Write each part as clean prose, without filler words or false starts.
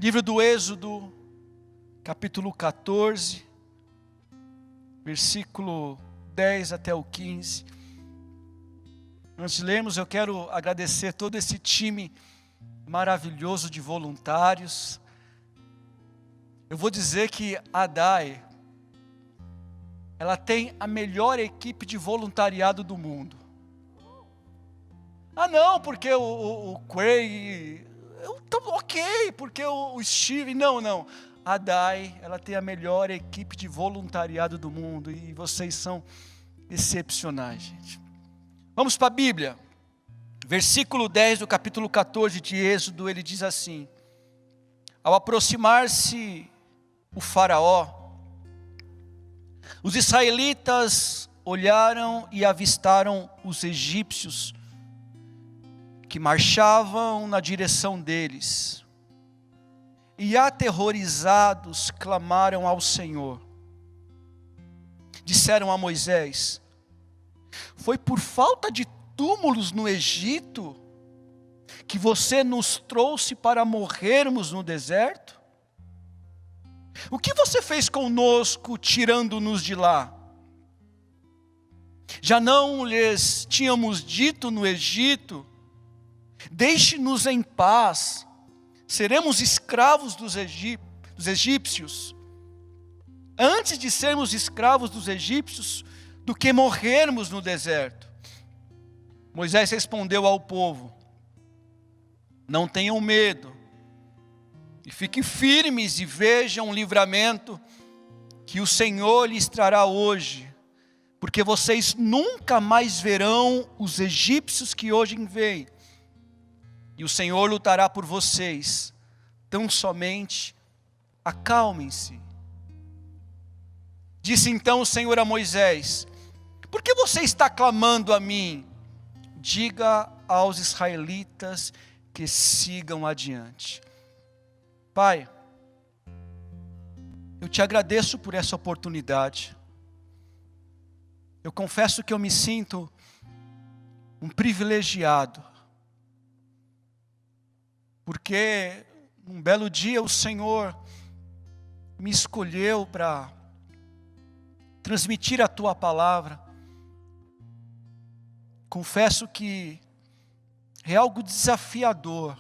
Livro do Êxodo, capítulo 14, versículo 10 até o 15. Antes de lermos, eu quero agradecer todo esse time maravilhoso de voluntários. Eu vou dizer que a ADAI, ela tem a melhor equipe de voluntariado do mundo. Ah não, porque o Craig, ok, porque o Steve, não. A ADAI, ela tem a melhor equipe de voluntariado do mundo e vocês são excepcionais, gente. Vamos para a Bíblia. Versículo 10 do capítulo 14 de Êxodo, ele diz assim: ao aproximar-se o faraó, os israelitas olharam e avistaram os egípcios que marchavam na direção deles. E aterrorizados clamaram ao Senhor. Disseram a Moisés: foi por falta de túmulos no Egito que você nos trouxe para morrermos no deserto? O que você fez conosco tirando-nos de lá? Já não lhes tínhamos dito no Egito: deixe-nos em paz, seremos escravos dos egípcios, antes de sermos escravos dos egípcios, do que morrermos no deserto. Moisés respondeu ao povo: não tenham medo, e fiquem firmes e vejam o livramento que o Senhor lhes trará hoje, porque vocês nunca mais verão os egípcios que hoje veem, e o Senhor lutará por vocês, tão somente acalmem-se. Disse então o Senhor a Moisés: por que você está clamando a mim? Diga aos israelitas que sigam adiante. Pai, eu te agradeço por essa oportunidade. Eu confesso que eu me sinto um privilegiado, porque um belo dia o Senhor me escolheu para transmitir a tua palavra. Confesso que é algo desafiador,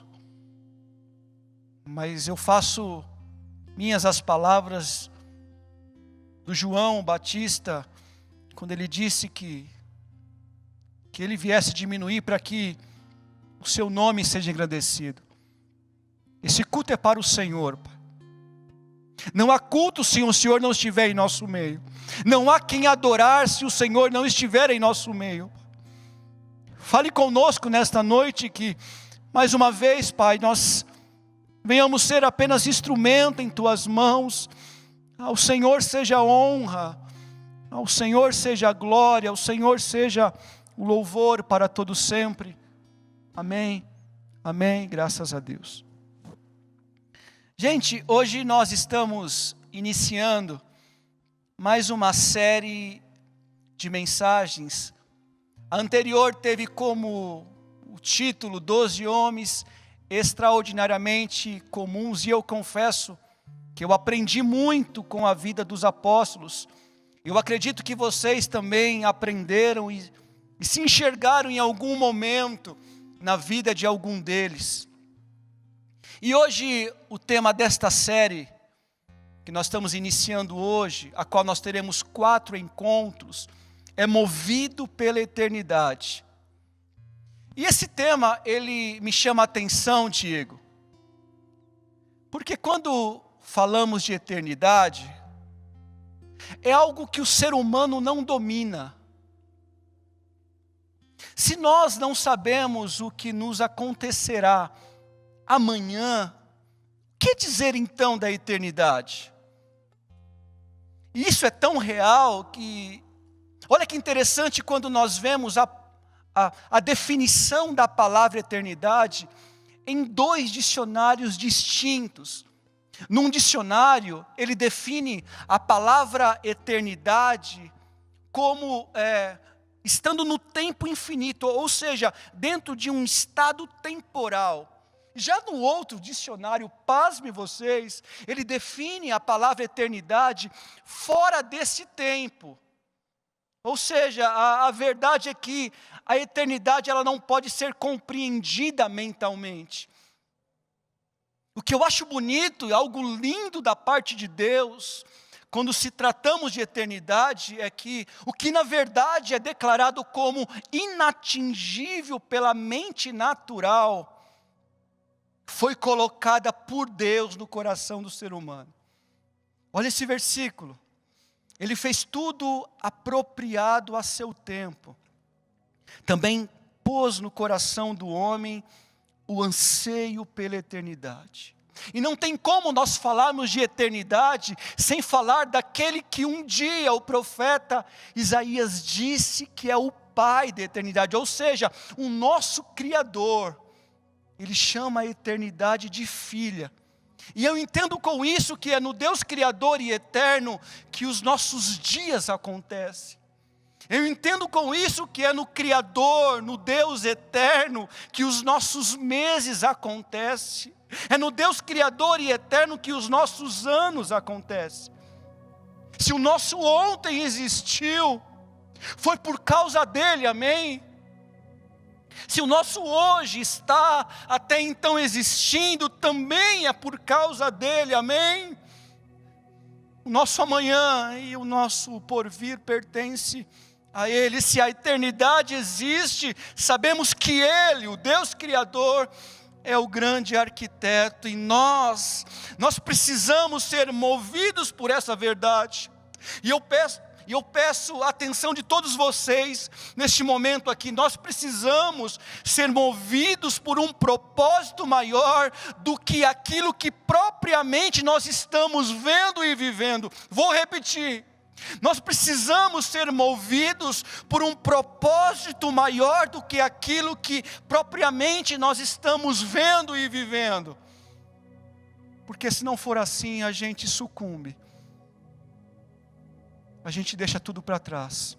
mas eu faço minhas as palavras do João Batista, quando ele disse que ele viesse diminuir para que o seu nome seja engrandecido. Esse culto é para o Senhor, Pai. Não há culto se o Senhor não estiver em nosso meio. Não há quem adorar se o Senhor não estiver em nosso meio. Fale conosco nesta noite que, mais uma vez, Pai, nós venhamos ser apenas instrumento em Tuas mãos. Ao Senhor seja a honra, ao Senhor seja a glória, ao Senhor seja o louvor para todo sempre. Amém, amém, graças a Deus. Gente, hoje nós estamos iniciando mais uma série de mensagens. A anterior teve como o título 12 homens extraordinariamente comuns, e eu confesso que eu aprendi muito com a vida dos apóstolos. Eu acredito que vocês também aprenderam e se enxergaram em algum momento na vida de algum deles. E hoje o tema desta série, que nós estamos iniciando hoje, a qual nós teremos 4 encontros, é movido pela eternidade. E esse tema, ele me chama a atenção, Diego, porque quando falamos de eternidade, é algo que o ser humano não domina. Se nós não sabemos o que nos acontecerá amanhã, o que dizer então da eternidade? E isso é tão real que, olha que interessante quando nós vemos a definição da palavra eternidade em 2 dicionários distintos. Num dicionário, ele define a palavra eternidade como estando no tempo infinito, ou seja, dentro de um estado temporal. Já no outro dicionário, pasme vocês, ele define a palavra eternidade fora desse tempo. Ou seja, a verdade é que a eternidade ela não pode ser compreendida mentalmente. O que eu acho bonito, algo lindo da parte de Deus, quando se tratamos de eternidade, é que o que na verdade é declarado como inatingível pela mente natural, foi colocada por Deus no coração do ser humano. Olha esse versículo. Ele fez tudo apropriado a seu tempo. Também pôs no coração do homem o anseio pela eternidade. E não tem como nós falarmos de eternidade sem falar daquele que um dia o profeta Isaías disse que é o Pai da eternidade, ou seja, o nosso Criador. Ele chama a eternidade de filha. E eu entendo com isso que é no Deus Criador e Eterno que os nossos dias acontecem. Eu entendo com isso que é no Criador, no Deus Eterno, que os nossos meses acontecem. É no Deus Criador e Eterno que os nossos anos acontecem. Se o nosso ontem existiu, foi por causa dele, amém? Se o nosso hoje está até então existindo, também é por causa dele, amém? O nosso amanhã e o nosso porvir pertence a ele. Se a eternidade existe, sabemos que ele, o Deus Criador, é o grande arquiteto. E nós precisamos ser movidos por essa verdade. E eu peço a atenção de todos vocês neste momento aqui. Nós precisamos ser movidos por um propósito maior do que aquilo que propriamente nós estamos vendo e vivendo. Vou repetir. Nós precisamos ser movidos por um propósito maior do que aquilo que propriamente nós estamos vendo e vivendo. Porque se não for assim, a gente sucumbe. A gente deixa tudo para trás.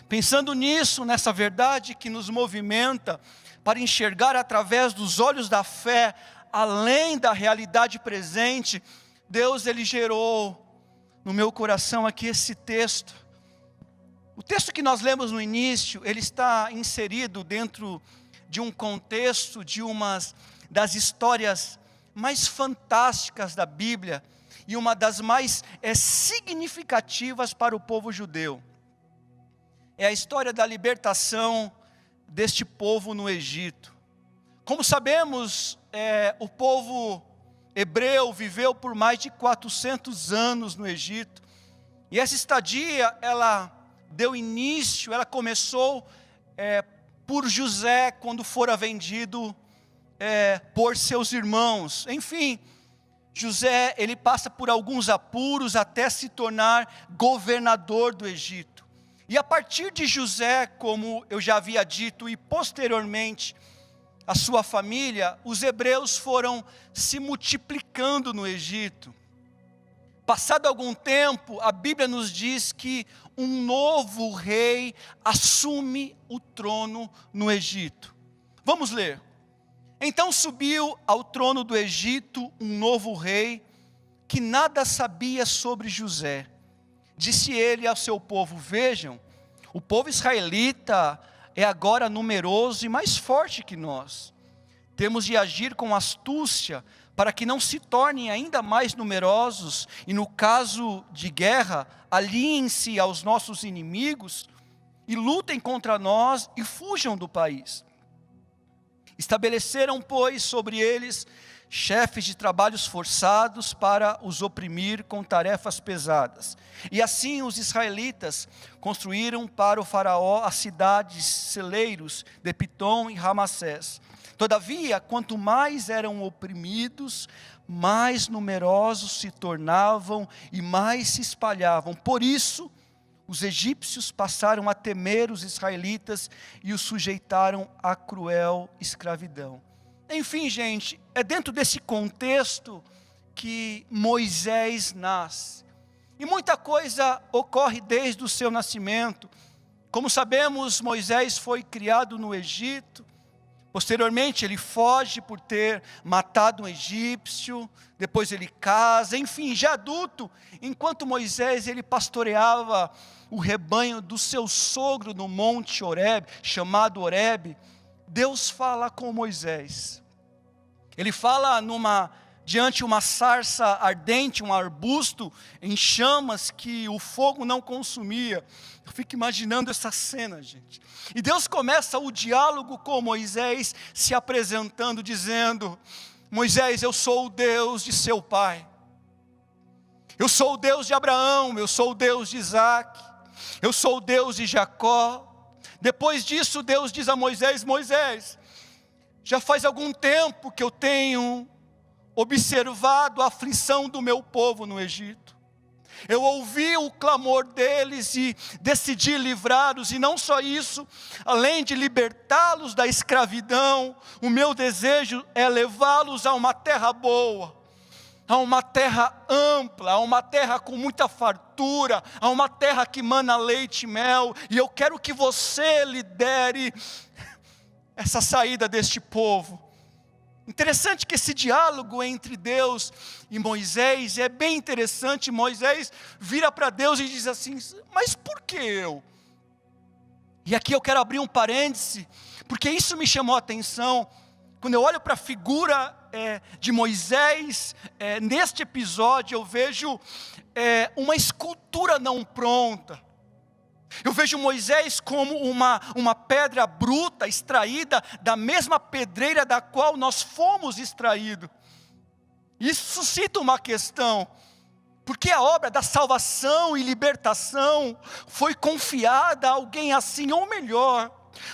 Pensando nisso, nessa verdade que nos movimenta para enxergar através dos olhos da fé, além da realidade presente, Deus ele gerou no meu coração aqui esse texto. O texto que nós lemos no início, ele está inserido dentro de um contexto de umas das histórias mais fantásticas da Bíblia, e uma das mais significativas para o povo judeu. É a história da libertação deste povo no Egito. Como sabemos, o povo hebreu viveu por mais de 400 anos no Egito. E essa estadia, ela deu início, ela começou por José, quando fora vendido por seus irmãos. Enfim, José, ele passa por alguns apuros até se tornar governador do Egito. E a partir de José, como eu já havia dito, e posteriormente a sua família, os hebreus foram se multiplicando no Egito. Passado algum tempo, a Bíblia nos diz que um novo rei assume o trono no Egito. Vamos ler. Então subiu ao trono do Egito um novo rei, que nada sabia sobre José. Disse ele ao seu povo: vejam, o povo israelita é agora numeroso e mais forte que nós. Temos de agir com astúcia, para que não se tornem ainda mais numerosos, e no caso de guerra, aliem-se aos nossos inimigos, e lutem contra nós, e fujam do país. Estabeleceram, pois, sobre eles chefes de trabalhos forçados para os oprimir com tarefas pesadas. E assim os israelitas construíram para o faraó as cidades celeiros de Pitom e Ramassés. Todavia, quanto mais eram oprimidos, mais numerosos se tornavam e mais se espalhavam. Por isso, os egípcios passaram a temer os israelitas e os sujeitaram à cruel escravidão. Enfim, gente, é dentro desse contexto que Moisés nasce. E muita coisa ocorre desde o seu nascimento. Como sabemos, Moisés foi criado no Egito. Posteriormente, ele foge por ter matado um egípcio, depois ele casa, enfim, já adulto, enquanto Moisés ele pastoreava o rebanho do seu sogro no monte Horebe, chamado Horebe, Deus fala com Moisés. Ele fala diante uma sarça ardente, um arbusto em chamas que o fogo não consumia. Eu fico imaginando essa cena, gente. E Deus começa o diálogo com Moisés, se apresentando, dizendo: Moisés, eu sou o Deus de seu pai. Eu sou o Deus de Abraão, eu sou o Deus de Isaac, eu sou o Deus de Jacó. Depois disso, Deus diz a Moisés: Moisés, já faz algum tempo que eu tenho observado a aflição do meu povo no Egito. Eu ouvi o clamor deles e decidi livrá-los, e não só isso, além de libertá-los da escravidão, o meu desejo é levá-los a uma terra boa, a uma terra ampla, a uma terra com muita fartura, a uma terra que mana leite e mel, e eu quero que você lidere essa saída deste povo. Interessante que esse diálogo entre Deus e Moisés é bem interessante. Moisés vira para Deus e diz assim: mas por que eu? E aqui eu quero abrir um parêntese, porque isso me chamou a atenção. Quando eu olho para a figura de Moisés, neste episódio eu vejo uma escultura não pronta. Eu vejo Moisés como uma pedra bruta, extraída da mesma pedreira da qual nós fomos extraídos. Isso suscita uma questão: por que a obra da salvação e libertação foi confiada a alguém assim? Ou melhor,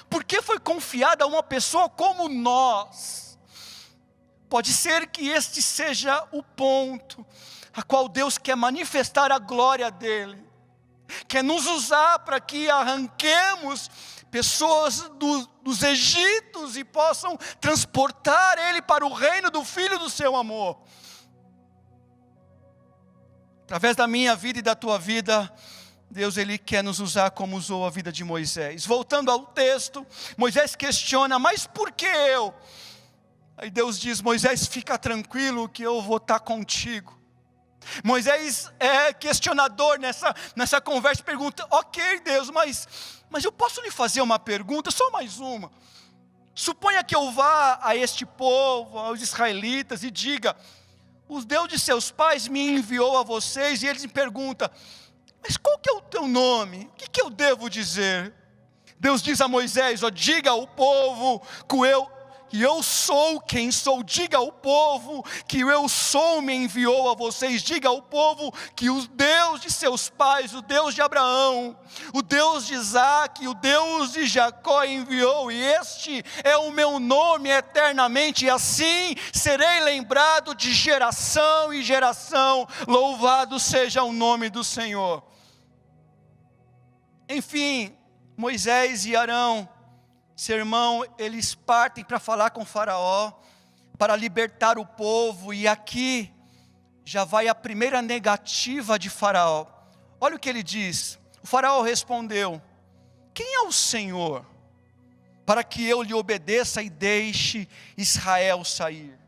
por que foi confiada a uma pessoa como nós? Pode ser que este seja o ponto a qual Deus quer manifestar a glória dEle. Quer nos usar para que arranquemos pessoas dos Egitos e possam transportar ele para o reino do Filho do seu amor. Através da minha vida e da tua vida, Deus ele quer nos usar como usou a vida de Moisés. Voltando ao texto, Moisés questiona: mas por que eu? Aí Deus diz: Moisés, fica tranquilo que eu vou estar contigo. Moisés é questionador nessa conversa, pergunta: ok Deus, mas eu posso lhe fazer uma pergunta, só mais uma. Suponha que eu vá a este povo, aos israelitas, e diga: o Deus de seus pais me enviou a vocês, e eles me perguntam: mas qual que é o teu nome? O que eu devo dizer? Deus diz a Moisés: diga ao povo que eu sou quem sou. Diga ao povo que eu sou me enviou a vocês. Diga ao povo que o Deus de seus pais, o Deus de Abraão, o Deus de Isaac, o Deus de Jacó enviou, e este é o meu nome eternamente, e assim serei lembrado de geração em geração. Louvado seja o nome do Senhor. Enfim, Moisés e Arão, seu irmão, eles partem para falar com Faraó, para libertar o povo, e aqui já vai a primeira negativa de Faraó. Olha o que ele diz. O Faraó respondeu: quem é o Senhor, para que eu lhe obedeça e deixe Israel sair?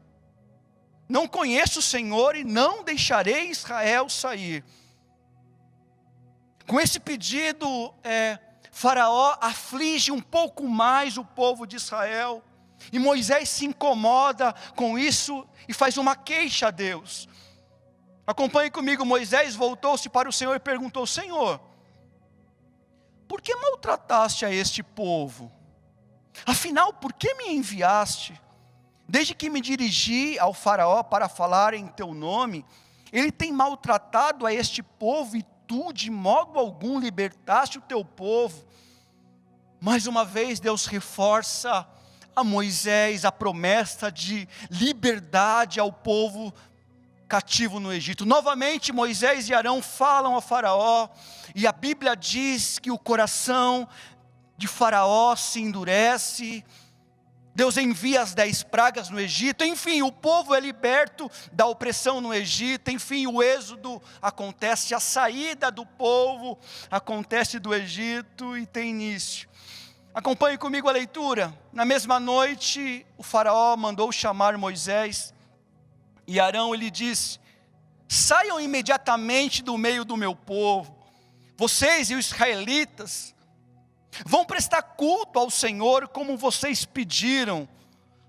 Não conheço o Senhor e não deixarei Israel sair. Com esse pedido, Faraó aflige um pouco mais o povo de Israel, e Moisés se incomoda com isso e faz uma queixa a Deus. Acompanhe comigo. Moisés voltou-se para o Senhor e perguntou: Senhor, por que maltrataste a este povo? Afinal, por que me enviaste? Desde que me dirigi ao Faraó para falar em teu nome, ele tem maltratado a este povo, e tu de modo algum libertaste o teu povo. Mais uma vez Deus reforça a Moisés a promessa de liberdade ao povo cativo no Egito. Novamente Moisés e Arão falam a Faraó, e a Bíblia diz que o coração de Faraó se endurece. Deus envia as 10 pragas no Egito, enfim, o povo é liberto da opressão no Egito, enfim, o êxodo acontece, a saída do povo acontece do Egito e tem início. Acompanhe comigo a leitura. Na mesma noite, o faraó mandou chamar Moisés e Arão, e lhe disse: saiam imediatamente do meio do meu povo. Vocês e os israelitas vão prestar culto ao Senhor como vocês pediram.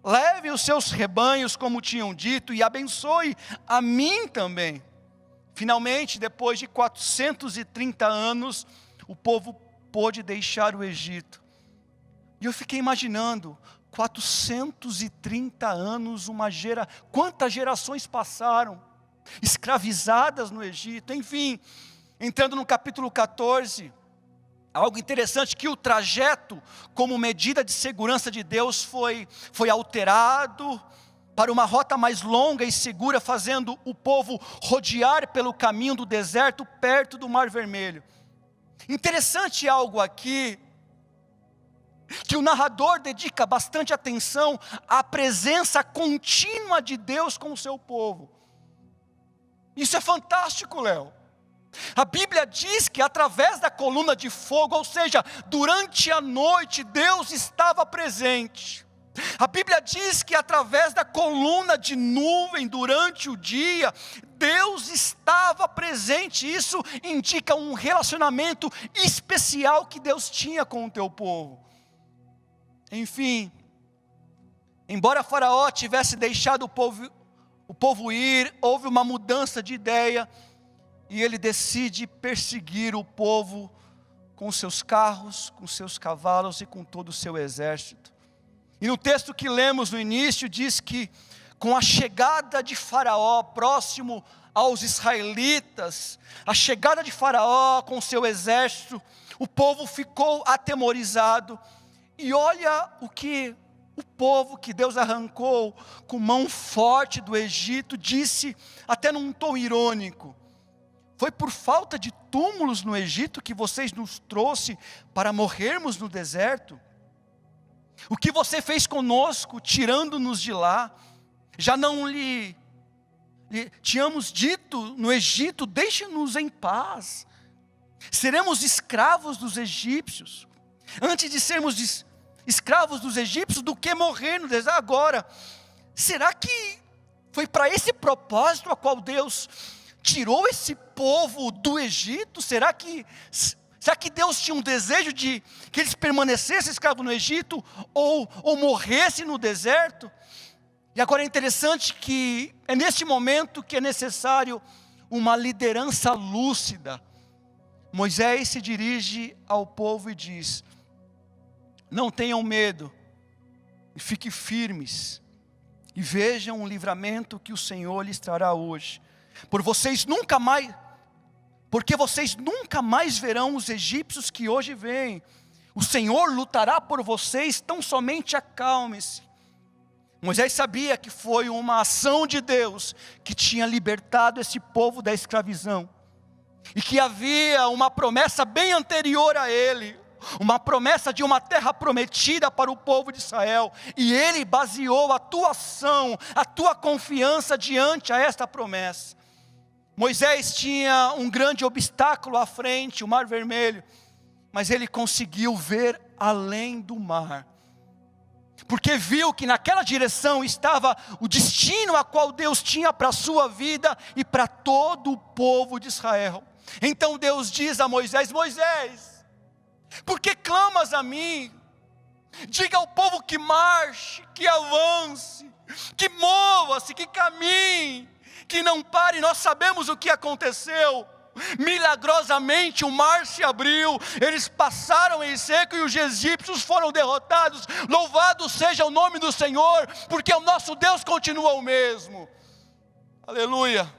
Levem os seus rebanhos como tinham dito e abençoe a mim também. Finalmente, depois de 430 anos, o povo pôde deixar o Egito. E eu fiquei imaginando, 430 anos, quantas gerações passaram, escravizadas no Egito. Enfim, entrando no capítulo 14, algo interessante, que o trajeto, como medida de segurança de Deus, foi alterado para uma rota mais longa e segura, fazendo o povo rodear pelo caminho do deserto, perto do Mar Vermelho. Interessante algo aqui, que o narrador dedica bastante atenção à presença contínua de Deus com o seu povo. Isso é fantástico, Léo. A Bíblia diz que através da coluna de fogo, ou seja, durante a noite, Deus estava presente. A Bíblia diz que através da coluna de nuvem, durante o dia, Deus estava presente. Isso indica um relacionamento especial que Deus tinha com o teu povo. Enfim, embora Faraó tivesse deixado o povo ir, houve uma mudança de ideia, e ele decide perseguir o povo com seus carros, com seus cavalos e com todo o seu exército. E no texto que lemos no início, diz que com a chegada de Faraó próximo aos israelitas, a chegada de Faraó com seu exército, o povo ficou atemorizado. E olha o que o povo que Deus arrancou com mão forte do Egito disse, até num tom irônico: foi por falta de túmulos no Egito que vocês nos trouxe para morrermos no deserto? O que você fez conosco, tirando-nos de lá? Já não lhe tínhamos dito no Egito: deixe-nos em paz, seremos escravos dos egípcios, antes de sermos escravos dos egípcios do que morrer no deserto. Agora, será que foi para esse propósito a qual Deus tirou esse povo do Egito? Será que Deus tinha um desejo de que eles permanecessem escravos no Egito ou morressem no deserto? E agora é interessante que é neste momento que é necessário uma liderança lúcida. Moisés se dirige ao povo e diz: não tenham medo, e fiquem firmes, e vejam o livramento que o Senhor lhes trará hoje. Porque vocês nunca mais verão os egípcios que hoje vêm. O Senhor lutará por vocês, tão somente acalme-se. Moisés sabia que foi uma ação de Deus que tinha libertado esse povo da escravidão, e que havia uma promessa bem anterior a ele, uma promessa de uma terra prometida para o povo de Israel, e ele baseou a tua ação, a tua confiança diante a esta promessa. Moisés tinha um grande obstáculo à frente, o Mar Vermelho, mas ele conseguiu ver além do mar, porque viu que naquela direção estava o destino a qual Deus tinha para a sua vida e para todo o povo de Israel. Então Deus diz a Moisés: Moisés, por que clamas a mim? Diga ao povo que marche, que avance, que mova-se, que caminhe, que não pare. Nós sabemos o que aconteceu. Milagrosamente o mar se abriu, eles passaram em seco e os egípcios foram derrotados. Louvado seja o nome do Senhor, porque o nosso Deus continua o mesmo. Aleluia.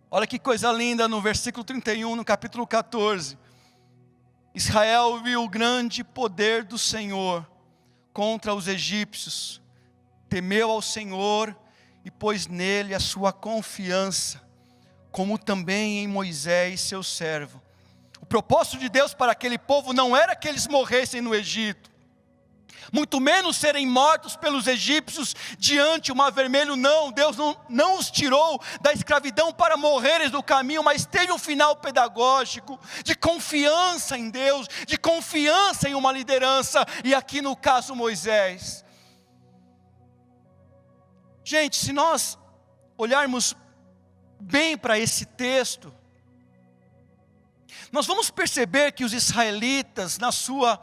Olha que coisa linda no versículo 31, no capítulo 14. Israel viu o grande poder do Senhor contra os egípcios, temeu ao Senhor e pôs nele a sua confiança, como também em Moisés, seu servo. O propósito de Deus para aquele povo não era que eles morressem no Egito. muito menos serem mortos pelos egípcios diante o mar vermelho. Não, Deus não os tirou da escravidão para morreres no caminho, mas teve um final pedagógico, de confiança em Deus, de confiança em uma liderança, e aqui no caso Moisés. Gente, se nós olharmos bem para esse texto, nós vamos perceber que os israelitas, na sua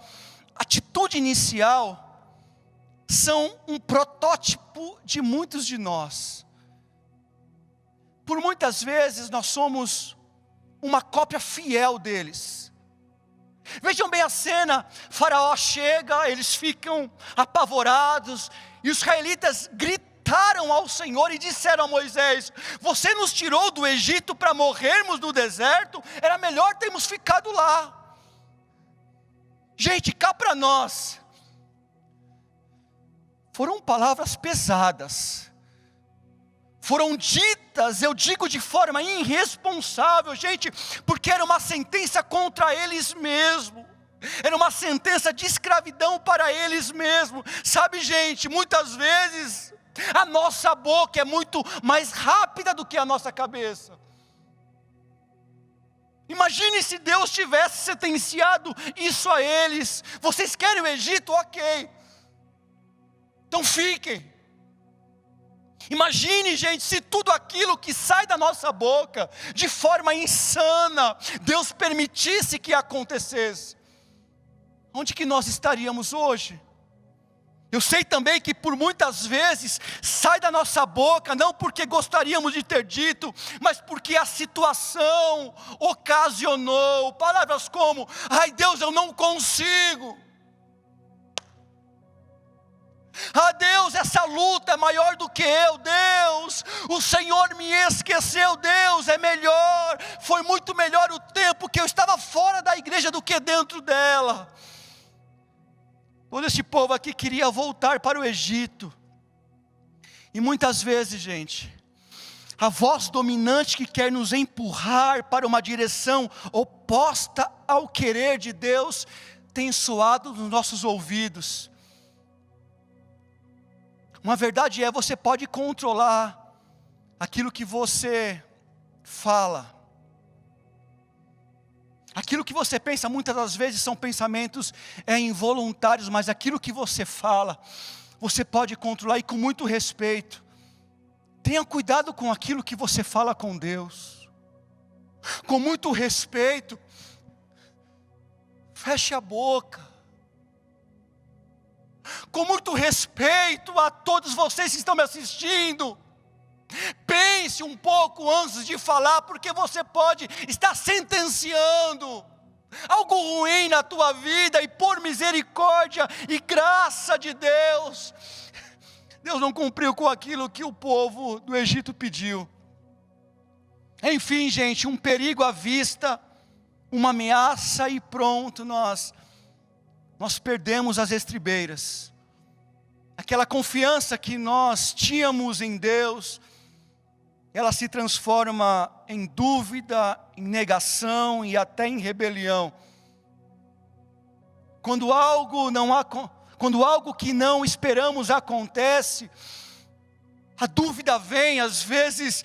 atitude inicial, são um protótipo de muitos de nós. Por muitas vezes nós somos uma cópia fiel deles. Vejam bem a cena: Faraó chega, eles ficam apavorados, e os israelitas gritaram ao Senhor e disseram a Moisés: você nos tirou do Egito para morrermos no deserto, era melhor termos ficado lá. Gente, cá para nós, foram palavras pesadas, foram ditas, eu digo de forma irresponsável, gente, porque era uma sentença contra eles mesmos, era uma sentença de escravidão para eles mesmos. Sabe, gente, muitas vezes a nossa boca é muito mais rápida do que a nossa cabeça. Imagine se Deus tivesse sentenciado isso a eles: vocês querem o Egito? Ok, então fiquem. Imagine, gente, se tudo aquilo que sai da nossa boca, de forma insana, Deus permitisse que acontecesse. Onde que nós estaríamos hoje? Eu sei também que por muitas vezes sai da nossa boca, não porque gostaríamos de ter dito, mas porque a situação ocasionou. Palavras como: ai Deus, eu não consigo. Ah Deus, essa luta é maior do que eu. Deus, o Senhor me esqueceu. Deus, é melhor, foi muito melhor o tempo que eu estava fora da igreja do que dentro dela. Todo esse povo aqui queria voltar para o Egito. E muitas vezes, gente, a voz dominante que quer nos empurrar para uma direção oposta ao querer de Deus, tem soado nos nossos ouvidos. Uma verdade é: você pode controlar aquilo que você fala. Aquilo que você pensa, muitas das vezes são pensamentos involuntários, mas aquilo que você fala, você pode controlar, e com muito respeito. Tenha cuidado com aquilo que você fala com Deus. Com muito respeito, feche a boca. Com muito respeito a todos vocês que estão me assistindo, pense um pouco antes de falar, porque você pode estar sentenciando algo ruim na tua vida, e por misericórdia e graça de Deus, Deus não cumpriu com aquilo que o povo do Egito pediu. Enfim, gente, um perigo à vista, uma ameaça, e pronto, nós perdemos as estribeiras. Aquela confiança que nós tínhamos em Deus, ela se transforma em dúvida, em negação e até em rebelião. Quando algo que não esperamos acontece, a dúvida vem. Às vezes,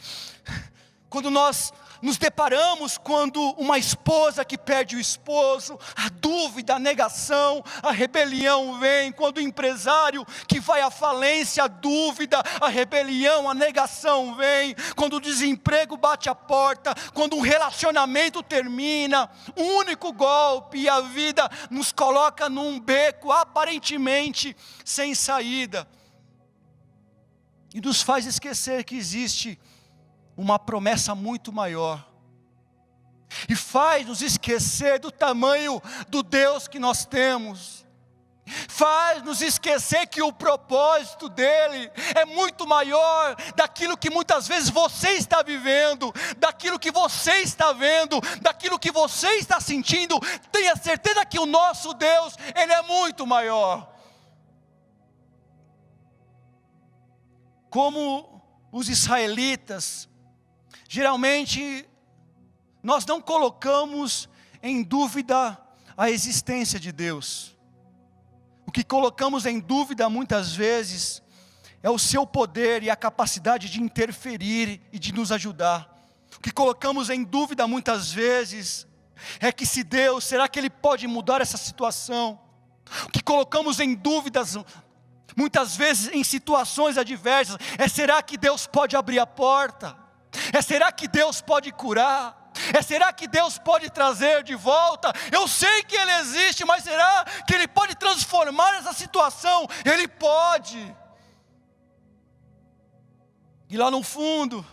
quando nós nos deparamos, quando uma esposa que perde o esposo, a dúvida, a negação, a rebelião vem. Quando o empresário que vai à falência, a dúvida, a rebelião, a negação vem. Quando o desemprego bate a porta, quando um relacionamento termina, um único golpe e a vida nos coloca num beco aparentemente sem saída, e nos faz esquecer que existe uma promessa muito maior, e faz nos esquecer do tamanho do Deus que nós temos, faz nos esquecer que o propósito dele é muito maior daquilo que muitas vezes você está vivendo, daquilo que você está vendo, daquilo que você está sentindo. Tenha certeza que o nosso Deus, ele é muito maior. Como os israelitas, geralmente, nós não colocamos em dúvida a existência de Deus. O que colocamos em dúvida muitas vezes é o seu poder e a capacidade de interferir e de nos ajudar. O que colocamos em dúvida muitas vezes é que se Deus, será que Ele pode mudar essa situação? O que colocamos em dúvidas muitas vezes em situações adversas é: será que Deus pode abrir a porta? Será que Deus pode curar? Será que Deus pode trazer de volta? Eu sei que Ele existe, mas será que Ele pode transformar essa situação? Ele pode. E lá no fundo,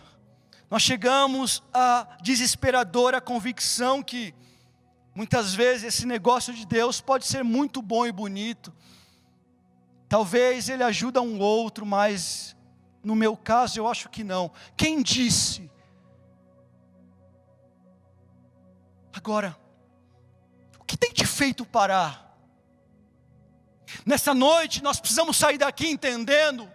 nós chegamos à desesperadora convicção que muitas vezes esse negócio de Deus pode ser muito bom e bonito. Talvez Ele ajude um outro, mas no meu caso eu acho que não. Quem disse? Agora, o que tem te feito parar? Nessa noite nós precisamos sair daqui entendendo,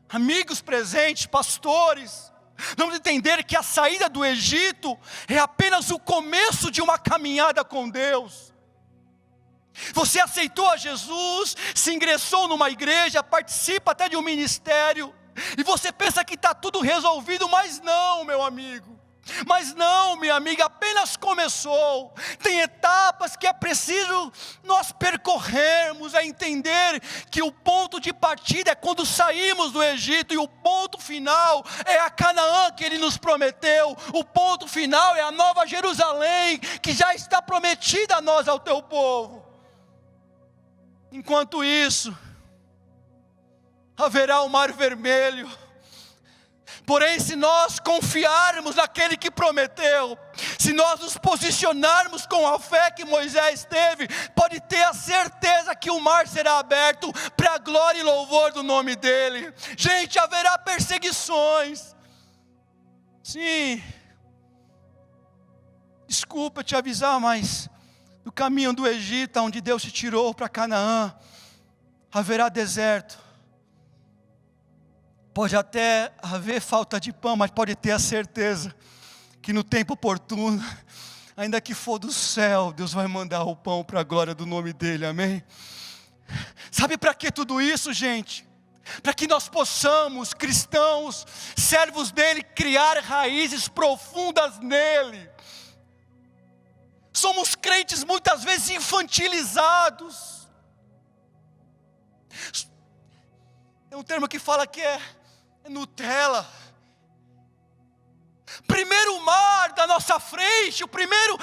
amigos presentes, pastores, vamos entender que a saída do Egito é apenas o começo de uma caminhada com Deus. Você aceitou a Jesus, se ingressou numa igreja, participa até de um ministério, e você pensa que está tudo resolvido, mas não, meu amigo. Mas não, minha amiga, apenas começou. Tem etapas que é preciso nós percorrermos, a entender que o ponto de partida é quando saímos do Egito, e o ponto final é a Canaã que Ele nos prometeu. O ponto final é a Nova Jerusalém, que já está prometida a nós, ao teu povo. Enquanto isso, haverá o Mar Vermelho. Porém, se nós confiarmos naquele que prometeu, se nós nos posicionarmos com a fé que Moisés teve, pode ter a certeza que o mar será aberto para a glória e louvor do nome dEle. Gente, haverá perseguições. Sim, desculpa te avisar, mas no caminho do Egito, onde Deus te tirou para Canaã, haverá deserto. Pode até haver falta de pão, mas pode ter a certeza que no tempo oportuno, ainda que for do céu, Deus vai mandar o pão para a glória do nome dEle, amém? Sabe para que tudo isso, gente? Para que nós possamos, cristãos, servos dEle, criar raízes profundas nele. Somos crentes muitas vezes infantilizados. Tem um termo que fala que é Nutella. Primeiro mar da nossa frente, o primeiro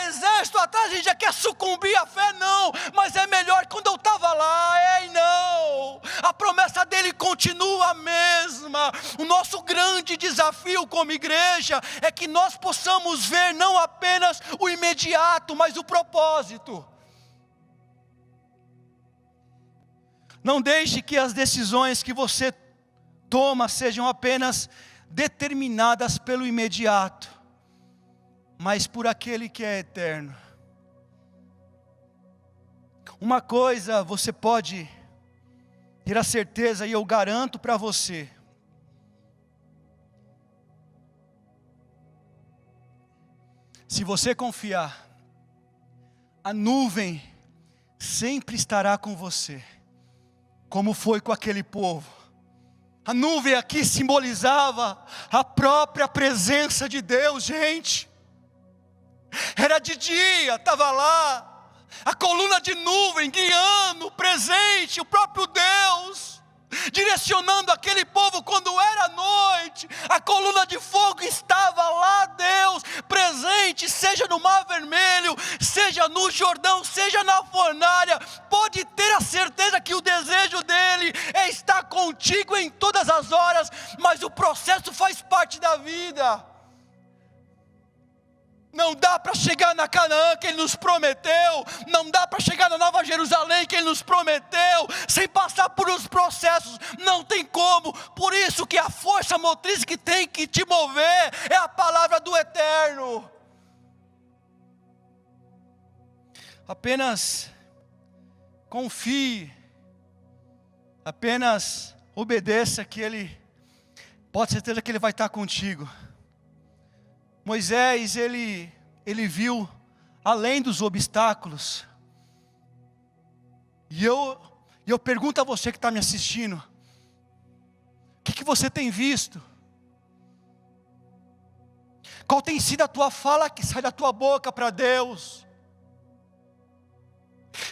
exército atrás, a gente já quer sucumbir à fé, não. Mas é melhor quando eu estava lá, não. A promessa dele continua a mesma. O nosso grande desafio como igreja é que nós possamos ver não apenas o imediato, mas o propósito. Não deixe que as decisões que você toma sejam apenas determinadas pelo imediato, mas por aquele que é eterno. Uma coisa você pode ter a certeza, e eu garanto para você: se você confiar, a nuvem sempre estará com você, como foi com aquele povo. A nuvem aqui simbolizava a própria presença de Deus, gente. Era de dia, estava lá, a coluna de nuvem guiando, presente, o próprio Deus, direcionando aquele povo quando era noite. A coluna de fogo estava lá, Deus presente, seja no Mar Vermelho, seja no Jordão, seja na fornalha. Pode ter a certeza que o desejo dele é estar contigo em todas as horas, mas o processo faz parte da vida. Não dá para chegar na Canaã que Ele nos prometeu, não dá para chegar na Nova Jerusalém que Ele nos prometeu, sem passar por os processos, não tem como. Por isso que a força motriz que tem que te mover é a palavra do Eterno. Apenas confie, apenas obedeça, que Ele, pode ter certeza que Ele vai estar contigo. Moisés, ele viu além dos obstáculos. E eu E eu pergunto a você que está me assistindo, o que você tem visto? Qual tem sido a tua fala que sai da tua boca para Deus?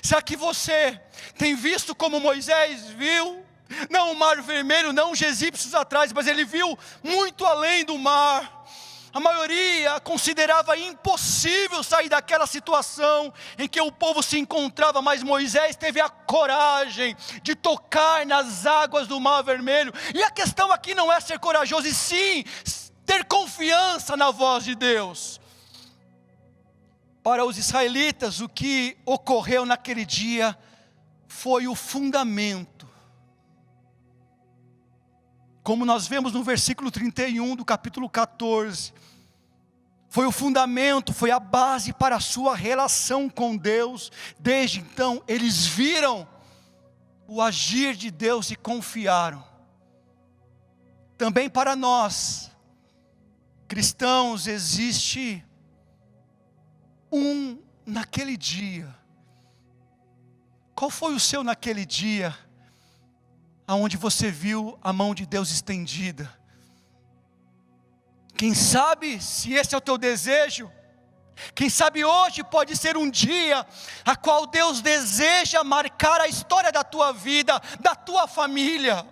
Será que você tem visto como Moisés viu? Não o mar vermelho, não os egípcios atrás, mas ele viu muito além do mar. A maioria considerava impossível sair daquela situação em que o povo se encontrava, mas Moisés teve a coragem de tocar nas águas do Mar Vermelho. E a questão aqui não é ser corajoso, e sim ter confiança na voz de Deus. Para os israelitas, o que ocorreu naquele dia foi o fundamento. Como nós vemos no versículo 31 do capítulo 14, foi o fundamento, foi a base para a sua relação com Deus. Desde então, eles viram o agir de Deus e confiaram. Também para nós, cristãos, existe naquele dia. Qual foi o seu naquele dia? Aonde você viu a mão de Deus estendida? Quem sabe, se esse é o teu desejo, quem sabe hoje pode ser um dia a qual Deus deseja marcar a história da tua vida, da tua família.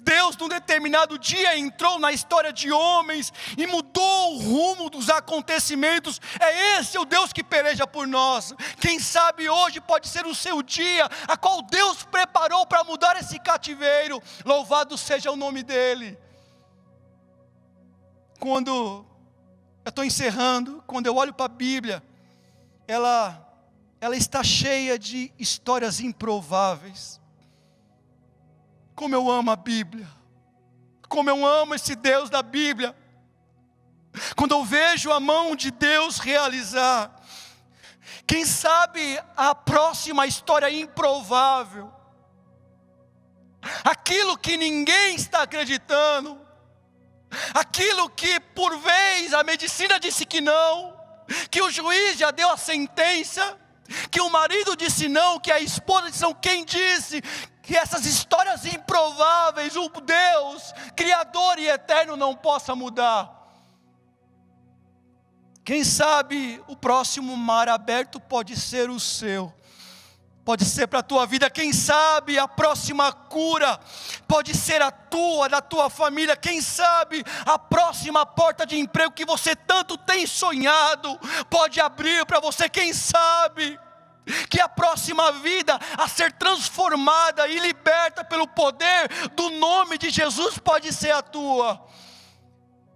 Deus num determinado dia entrou na história de homens e mudou o rumo dos acontecimentos. É esse o Deus que peleja por nós. Quem sabe hoje pode ser o seu dia, a qual Deus preparou para mudar esse cativeiro. Louvado seja o nome dEle. Quando eu estou encerrando, quando eu olho para a Bíblia, ela está cheia de histórias improváveis. Como eu amo a Bíblia, como eu amo esse Deus da Bíblia. Quando eu vejo a mão de Deus realizar, quem sabe a próxima história improvável, aquilo que ninguém está acreditando, aquilo que por vez a medicina disse que não, que o juiz já deu a sentença, que o marido disse não, que a esposa disse não, quem disse que essas histórias improváveis, o Deus, Criador e Eterno não possa mudar? Quem sabe o próximo mar aberto pode ser o seu, pode ser para a tua vida. Quem sabe a próxima cura pode ser a tua, da tua família. Quem sabe a próxima porta de emprego que você tanto tem sonhado pode abrir para você. Quem sabe que a próxima vida a ser transformada e liberta pelo poder do nome de Jesus pode ser a tua.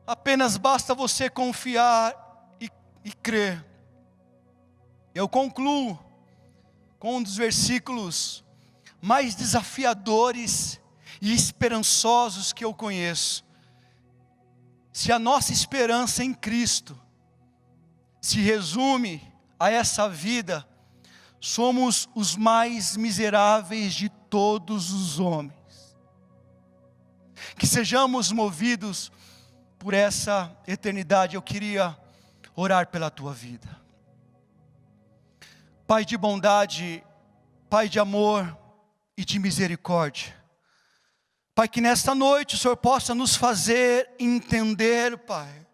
Apenas basta você confiar e crer. Eu concluo com um dos versículos mais desafiadores e esperançosos que eu conheço. Se a nossa esperança em Cristo se resume a essa vida, somos os mais miseráveis de todos os homens. Que sejamos movidos por essa eternidade. Eu queria orar pela tua vida. Pai de bondade, Pai de amor e de misericórdia. Pai, que nesta noite o Senhor possa nos fazer entender, Pai,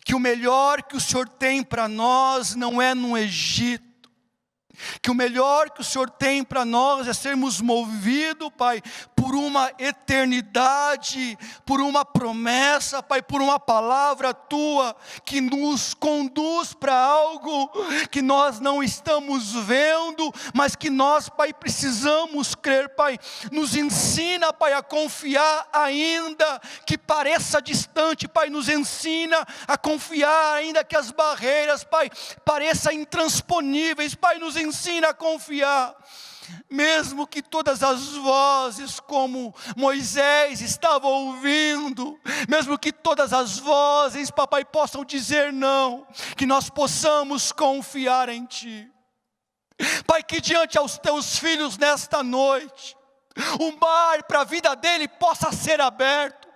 que o melhor que o Senhor tem para nós não é no Egito. Que o melhor que o Senhor tem para nós é sermos movidos, Pai, por uma eternidade, por uma promessa, Pai, por uma palavra Tua, que nos conduz para algo que nós não estamos vendo, mas que nós, Pai, precisamos crer, Pai. Nos ensina, Pai, a confiar ainda que pareça distante, Pai. Nos ensina a confiar ainda que as barreiras, Pai, pareçam intransponíveis, Pai. Nos ensina a confiar, mesmo que todas as vozes como Moisés estava ouvindo, mesmo que todas as vozes, papai, possam dizer não, que nós possamos confiar em Ti. Pai, que diante aos Teus filhos nesta noite, o mar para a vida dele possa ser aberto.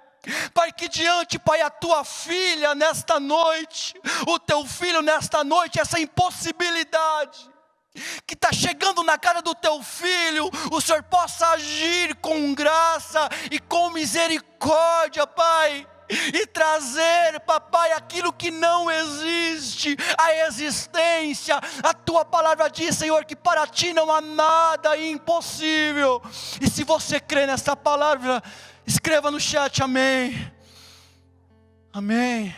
Pai, que diante, Pai, a Tua filha nesta noite, o Teu filho nesta noite, essa impossibilidade, que está chegando na cara do teu filho, o Senhor possa agir com graça e com misericórdia, Pai, e trazer, papai, aquilo que não existe, a existência. A tua palavra diz, Senhor, que para ti não há nada impossível. E se você crê nessa palavra, escreva no chat, amém. Amém.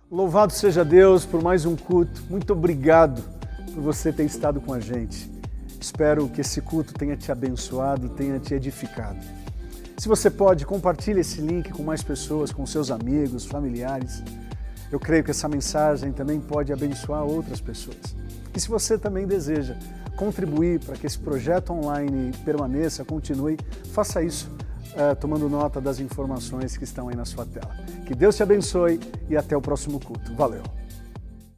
Louvado seja Deus por mais um culto. Muito obrigado por você ter estado com a gente. Espero que esse culto tenha te abençoado, tenha te edificado. Se você pode, compartilhe esse link com mais pessoas, com seus amigos, familiares. Eu creio que essa mensagem também pode abençoar outras pessoas. E se você também deseja contribuir para que esse projeto online permaneça, continue, faça isso tomando nota das informações que estão aí na sua tela. Que Deus te abençoe e até o próximo culto. Valeu!